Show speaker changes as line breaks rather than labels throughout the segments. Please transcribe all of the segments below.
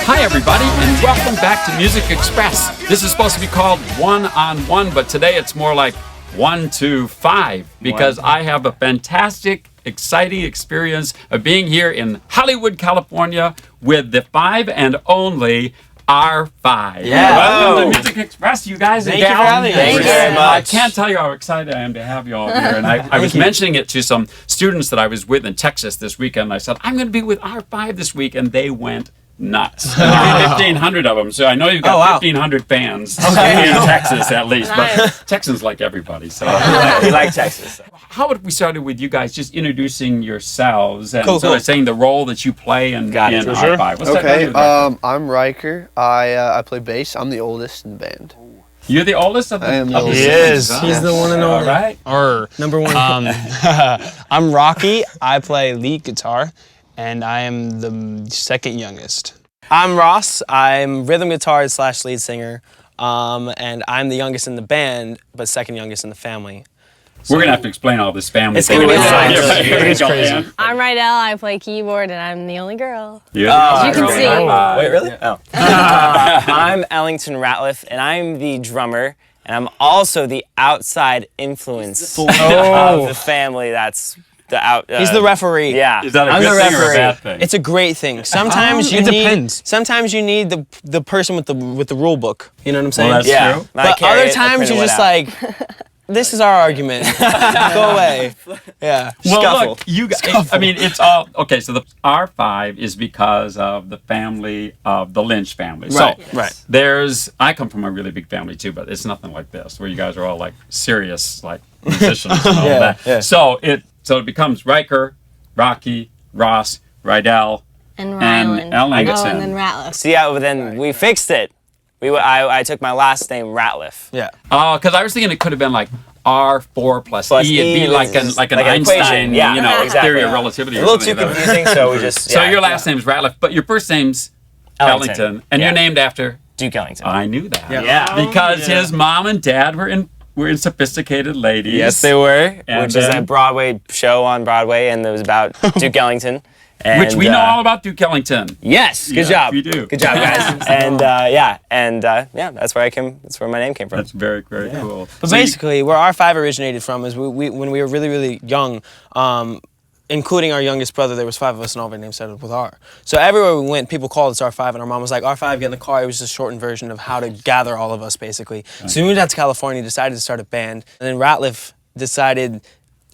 Hi everybody, and welcome back to Music Express. This is supposed to be called One on One, but today it's more like 1 to 5 because I have a fantastic, exciting experience of being here in Hollywood, California with the 5 and only R5.
Yeah.
Welcome to Music Express, you guys.
Thank you for having us.
Thank you very much.
I can't tell you how excited I am to have you all here. And I was mentioning it to some students that I was with in Texas this weekend. I said, I'm going to be with R5 this week, and they went nuts. 1,500 of them, so I know you've got 1,500 fans in Texas at least, but Texans like everybody. So
We like Texas.
how would we started with you guys just introducing yourselves and
Cool.
saying the role that you play in
Got it.
R5? What's that
Okay,
with Riker?
I'm Riker. I play bass. I'm the oldest in the band.
You're the oldest of the
I am the
of
oldest.
He
siblings,
is.
huh?
He's the one and
All
only.
right.
Number one. I'm Rocky. I play lead guitar, and I am the second youngest. I'm Ross. I'm rhythm guitar / lead singer, and I'm the youngest in the band, but second youngest in the family.
We're going to have to explain all this family
It's
thing.
gonna be
Yeah,
fun. It's crazy.
I'm Rydell, I play keyboard, and I'm the only girl.
Yeah.
As you can see.
Wait, really? Oh.
I'm Ellington Ratliff, and I'm the drummer, and I'm also the outside influence of the family. That's the out.
He's the referee.
Yeah.
Is that a
I'm
good
the
thing or a
referee.
bad thing?
It's a great thing. Sometimes
It depends.
Sometimes you need the person with the rule book. You know what I'm saying?
that's
Yeah.
true.
I
But
carry
other
it, I
times
print
you're
it
just
out.
like, this is our argument. Go away. Yeah.
Well,
Scuffle.
look, you guys, I mean, it's all, okay, so the R5 is because of the family of the Lynch family.
Right,
So,
right.
I come from a really big family too, but it's nothing like this, where you guys are all like serious, like musicians and all that.
yeah.
So it becomes Riker, Rocky, Ross, Rydell,
And
and
Rylan.
Ellington.
Oh, and then Ratliff.
So yeah, but then we fixed it. I took my last name Ratliff.
Yeah.
Oh, because I was thinking it could have been like R4 plus
Plus
E. It'd be
E
like an
is like an
Einstein,
equation. Yeah,
you know,
exactly.
theory of relativity.
A
or
little
something
too
like that.
confusing, so we just.
So
yeah,
your last name's Ratliff, but your first name's Ellington, and you're named after.
Duke Ellington.
I knew that.
Yeah.
Because his mom and dad were in Sophisticated Ladies.
Yes, they were,
And
which is
then-
a Broadway show on Broadway, and it was about Duke Ellington. And,
Which we know all about Duke Ellington.
Yes, good
Yes,
job.
we do.
Good job, guys. and that's where I came. That's where my name came from.
That's very, very cool.
But
So you-
basically, where R5 originated from is we when we were really, really young, including our youngest brother, there was 5 of us and all of our names started with R. So everywhere we went, people called us R5, and our mom was like, R5, get in the car. It was just a shortened version of how to gather all of us, basically. So we moved out to California, decided to start a band, and then Ratliff decided,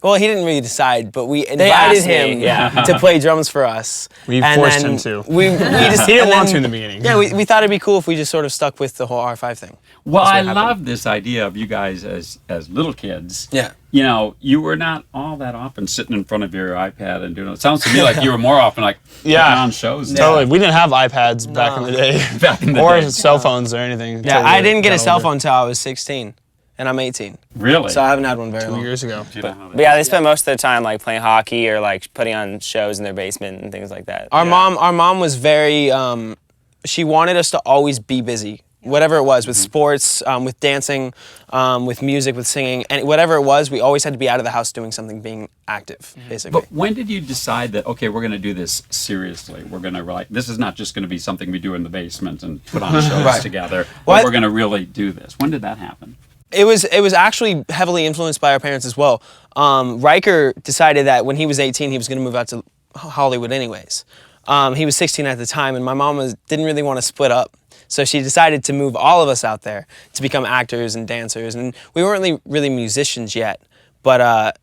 well, he didn't really decide, but we invited
asked me,
him
yeah.
to play drums for us.
We
And
forced
then
him to.
We just,
He didn't
and
want
then-
to in the beginning.
Yeah, we thought it'd be cool if we just sort of stuck with the whole R5 thing.
Well,
That's what
I
happened.
love this idea of you guys as little kids.
Yeah.
You know, you were not all that often sitting in front of your iPad and doing it. It sounds to me like you were more often like
Yeah.
putting on shows. and
Totally. We didn't have iPads back in the day.
Back in the
or
day.
cell phones or anything.
Yeah,
Totally
I didn't get a
got
cell
older.
phone until I was 16, and I'm 18.
Really?
So I haven't had one very
2
long.
years ago.
But yeah, they spend most of their time like playing hockey or like putting on shows in their basement and things like that.
Our mom was very. She wanted us to always be busy, whatever it was, with sports, with dancing, with music, with singing, and whatever it was. We always had to be out of the house doing something, being active, basically.
But when did you decide that, okay, we're going to do this seriously? We're going to, like, this is not just going to be something we do in the basement and put on shows
Right.
together,
Well,
but we're going to really do this. When did that happen?
It was actually heavily influenced by our parents as well. Riker decided that when he was 18, he was going to move out to Hollywood anyways. He was 16 at the time, and my mom didn't really want to split up. So she decided to move all of us out there to become actors and dancers. And we weren't really musicians yet, but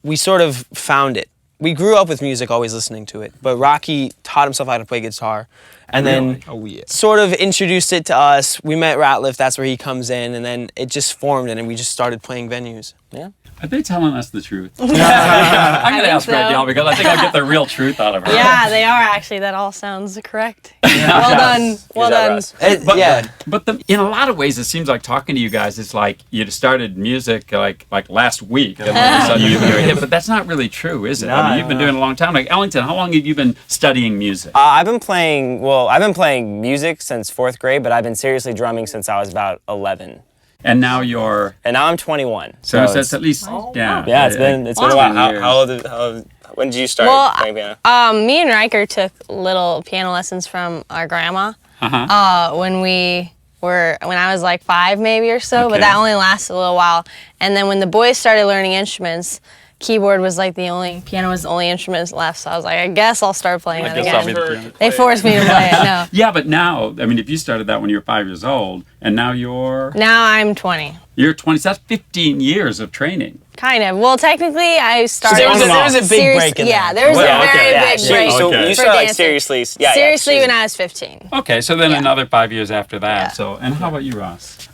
we sort of found it. we grew up with music, always listening to it. But Rocky taught himself how to play guitar, and then sort of introduced it to us. We met Ratliff, that's where he comes in, and then it just formed, and then we just started playing venues. Yeah.
Are they telling us the truth? I'm going to ask
so.
Greg because I think I'll get the real truth out of her.
Yeah, they are actually. That all sounds correct. Well done. Well done.
But in a lot of ways, it seems like talking to you guys, it's like you started music like last week, and all of a sudden you're a hit. But that's not really true, is it? I mean, you've been doing it a long time. Like Ellington, how long have you been studying music?
I've been playing music since 4th grade, but I've been seriously drumming since I was about 11.
And now
I'm 21.
So that's at least
Yeah, it's been a while. When did you start playing piano?
Me and Riker took little piano lessons from our grandma when I was like 5 maybe or so, but that only lasted a little while. And then when the boys started learning instruments, piano was the only instrument left. So I was like, I guess I'll start playing that again. They forced me to play it. No.
Yeah, but now, I mean, if you started that when you were 5 years old, and now
Now I'm 20.
You're 20. So that's 15 years of training.
Kind of. Well, technically, I started.
So there was a big break in
Yeah,
there.
there was a very big break.
So
Okay.
you
for
started like
dancing.
seriously.
Seriously, when I was 15.
Okay, so then
Yeah.
another 5 years after that.
Yeah.
So, and how about you, Ross?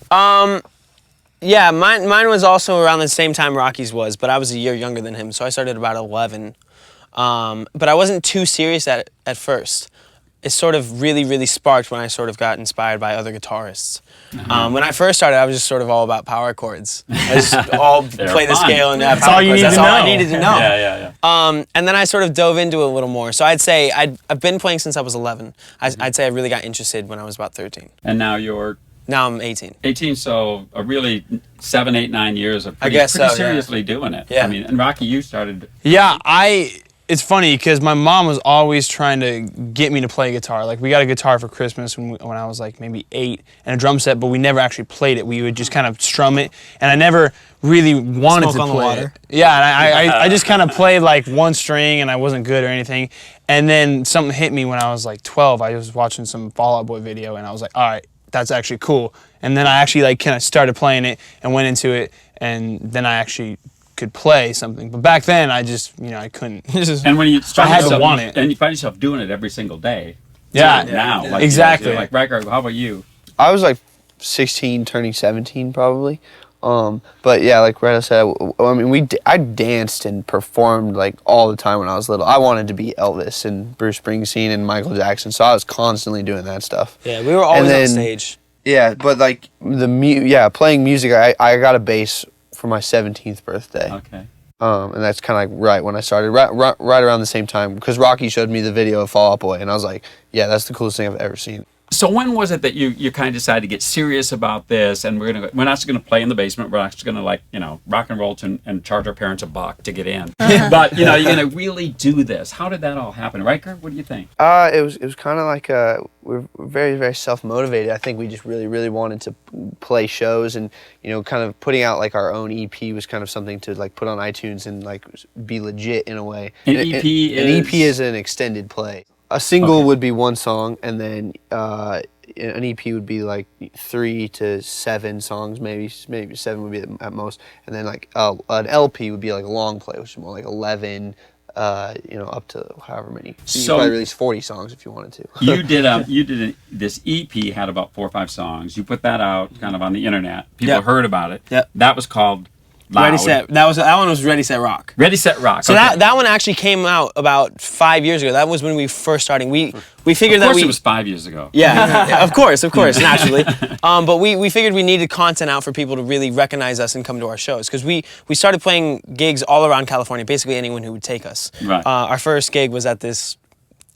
Yeah, mine was also around the same time Rocky's was, but I was a year younger than him, so I started about 11. But I wasn't too serious at first. It sort of really sparked when I sort of got inspired by other guitarists. When I first started, I was just sort of all about power chords. I just all play the
fun.
scale and
That's
power
all you
chords.
need
That's
to
all I
know.
needed to know.
Yeah.
And then I sort of dove into it a little more. So I'd say I've been playing since I was 11. I'd say I really got interested when I was about 13.
And now you're
Now I'm 18.
18, so a really 7, 8, 9 years of pretty,
guess so,
pretty
yeah.
seriously doing it.
Yeah.
I mean, and Rocky, you started.
Yeah, it's funny because my mom was always trying to get me to play guitar. Like, we got a guitar for Christmas when I was like maybe 8 and a drum set, but we never actually played it. We would just kind of strum it, and I never really wanted
Smoke
to
on the
play
water.
it. Yeah, and I just kind of played like one string, and I wasn't good or anything. And then something hit me when I was like 12. I was watching some Fall Out Boy video, and I was like, all right, that's actually cool. And then I actually like kind of started playing it and went into it, and then I actually could play something. But back then, I just, I couldn't.
And when you
I had to want it.
and you find yourself doing it every single day.
Yeah,
Now, like,
exactly.
Like Riker, how about you?
I was like 16, turning 17 probably. But yeah, like Retta said, I mean, I danced and performed like all the time when I was little. I wanted to be Elvis and Bruce Springsteen and Michael Jackson, so I was constantly doing that stuff.
Yeah, we were always on stage.
Yeah, but like playing music, I got a bass for my 17th birthday.
Okay.
And that's kind of like right when I started, right around the same time, because Rocky showed me the video of Fall Out Boy, and I was like, yeah, that's the coolest thing I've ever seen.
So when was it that you kind of decided to get serious about this, and we're not just going to play in the basement, we're actually going to rock and roll and charge our parents $1 to get in. But you're going to really do this. How did that all happen, Riker? What do you think?
It was kind of like we're very, very self-motivated. I think we just really wanted to play shows, and kind of putting out like our own EP was kind of something to like put on iTunes and like be legit in a way.
An EP
is an extended play. A single would be one song, and then an EP would be like 3 to 7 songs, maybe 7 would be at most, and then like an LP would be like a long play, which is more like 11, up to however many. So you could probably release 40 songs if you wanted to.
You did this EP had about 4 or 5 songs. You put that out kind of on the internet. People heard about it.
Yep.
That was called Loud.
Ready Set. That one was Ready Set Rock.
Ready Set Rock.
So
okay.
that one actually came out about 5 years ago. That was when we first started. We figured
Of course
that
it was 5 years ago.
Yeah, of course, naturally. But we figured we needed content out for people to really recognize us and come to our shows, because we started playing gigs all around California, basically anyone who would take us.
Right.
Our first gig was at this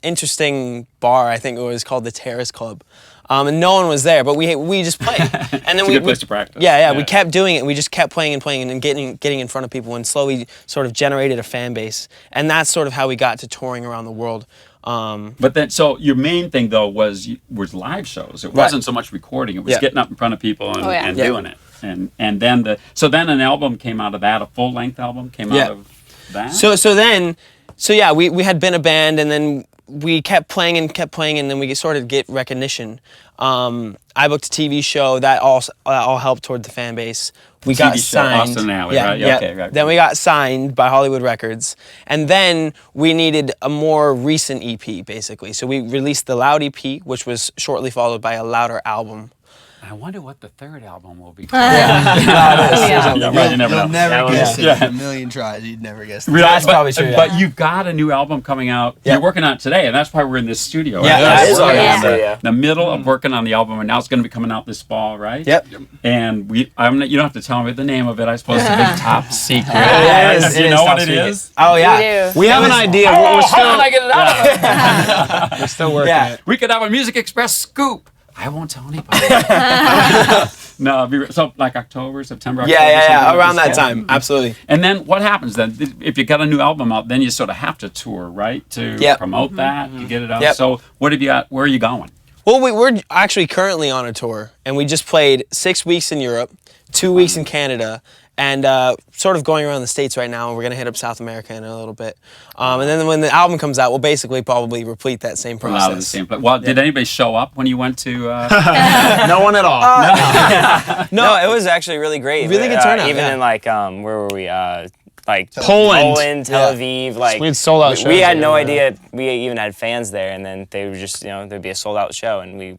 interesting bar, I think it was called the Terrace Club. And no one was there, but we just played. And then
It's a good place to practice.
Yeah, we kept doing it. We just kept playing and playing and getting in front of people, and slowly sort of generated a fan base. And that's sort of how we got to touring around the world.
But then, so your main thing though was live shows. It wasn't so much recording. It was getting up in front of people and doing it. And then then an album came out of that. A full length album came out of that.
So we had been a band, and then we kept playing, and then we sort of get recognition. I booked a TV show that all helped toward the fan base. We got
TV show,
signed.
Austin Alley,
yeah,
right?
Yeah.
Okay, right.
Then we got signed by Hollywood Records, and then we needed a more recent EP, basically. So we released the Loud EP, which was shortly followed by a Louder album.
I wonder what the third album will be.
Yeah.
Yeah, right, you never know.
You'll never guess it.
Yeah.
In a million tries, you'd never guess it.
Really,
That's probably true, yeah.
But you've got a new album coming out.
Yeah.
You're working on it today, and that's why we're in this studio.
Yeah,
right?
that
We're
is
working
awesome.
on the,
Yeah.
the middle of working on the album, and now it's going to be coming out this fall, right?
Yep.
And you don't have to tell me the name of it. I suppose it's a big top secret.
It is-
Do you
it
know
is
what
top
it
secret.
is?
Oh
We
yeah.
do.
We have an idea.
Oh,
We're
how
still,
can I get it out of it?
we're still working
Yeah.
it.
We could have a Music Express scoop. I won't tell anybody. No, so like October, September, October. something like
Around
this.
that time, absolutely.
And then what happens then? If you got a new album out, then you sort of have to tour, right? To
Yep.
promote that, to get it out.
Yep.
So what have you got? Where are you going?
Well, we're actually currently on a tour, and we just played 6 weeks in Europe, 2 weeks in Canada, and sort of going around the States right now. And we're gonna hit up South America in a little bit, and then when the album comes out, we'll basically probably repeat that same
A lot of the
process.
same. Well, did anybody show up when you went to?
No one at all.
No, it was actually really great.
Really good turnout,
Even
yeah.
in like where were we? Like
Poland.
Tel Aviv. Like
We had sold out
we
shows
had no
everywhere.
idea we even had fans there, and then they were just there'd be a sold out show, and we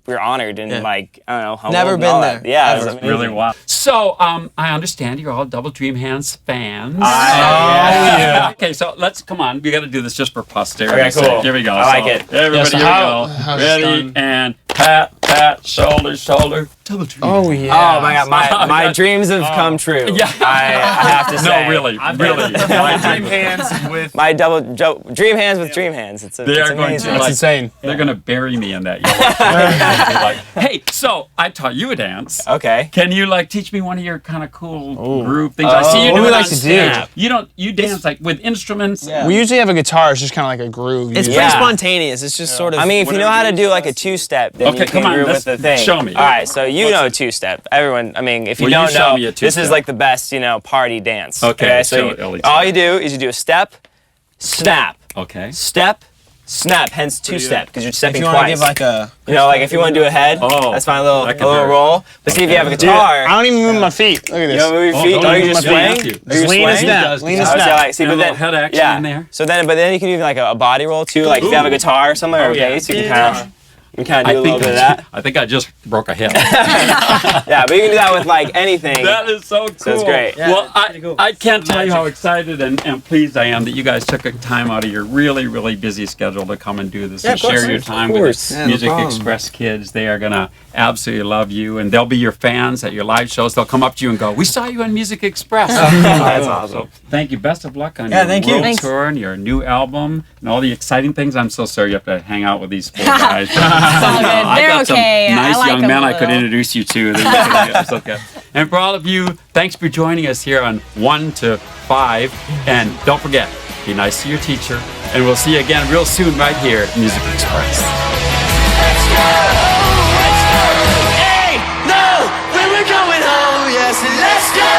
were honored and like I don't know. Humbled
Never
and
been
all
there,
that. Yeah, it
ever.
was amazing.
Really wild. So I understand you're all Double Dream Hands fans.
yeah.
Okay, so come on. We got to do this just for posterity.
Okay, cool.
Here we go.
I like
So,
it.
Everybody,
Yeah, so
here
how-
we go.
how's
Ready
this done?
and pat, shoulder, shoulder. Double Dream.
Oh yeah.
Oh my God, my dreams have come true.
Yeah.
I have to say.
No, really.
My dream hands with.
My dream hands with dream hands. It's
They
it's
are going
amazing.
to
That's insane.
They're going to bury me in that yellow. Like, hey, so I taught you a dance.
Okay.
Can you teach me one of your kind of cool groove things? I see you
What do
do
we
it
like
on
to
stage. You dance like with instruments.
Yeah.
We usually have a guitar. It's just kind of like a groove.
It's
usually.
pretty
Yeah.
spontaneous. It's just sort of.
I mean, if you know how to do like a two-step, then
Okay,
you can
come on,
groove
let's-
with the thing.
show me.
All right, so you know two-step. Everyone, I mean, if you
Well, you
don't
show
know,
me a
this
two-step.
is like the best, party dance.
Okay,
so
show it, Ellie.
all you do is you do a step, snap,
Okay.
step, snap. Hence two-step because you're
if
stepping
you want to
twice.
give like a.
like if you want to do a head,
Oh,
that's fine. A
that could
little
hurt.
roll. But see if you have a
Dude,
guitar.
I don't even move my feet. Look at
You
this.
don't move your
Oh,
feet.
don't
Are you
move
just
my feet.
swaying?
Thank you.
Are you
Just lean and
swaying?
snap. Lean and
Oh, so,
snap.
like, see,
And a
but
little
then,
head action
yeah.
in there.
So then you can do like a body roll too. Like if you have a guitar or something or a
yeah.
bass, you can kind of do a little bit of that.
I think I just broke a hip.
Yeah, but you can do that with like anything.
That is so cool.
So it's great.
Well, I can't tell you how excited and pleased I am that you guys took a time out of your really, really busy schedule to come and do this and
of course.
share your time with
course.
the
Yeah, no
Music
problem.
Express kids. They are going to absolutely love you, and they'll be your fans at your live shows. They'll come up to you and go, "We saw you on Music Express." That's awesome. Thank you. Best of luck on your
thank you.
world
Thanks.
tour and your new album and all the exciting things. I'm so sorry you have to hang out with these four guys.
It's all good.
I
They're
got some
okay.
nice
I like
young
them
men
a
I could
little.
introduce you to. It's okay. And for all of you, thanks for joining us here on 1 to 5. And don't forget, be nice to your teacher. And we'll see you again real soon right here at Music Express.
Hey, no, when we're going home, yes, let's go.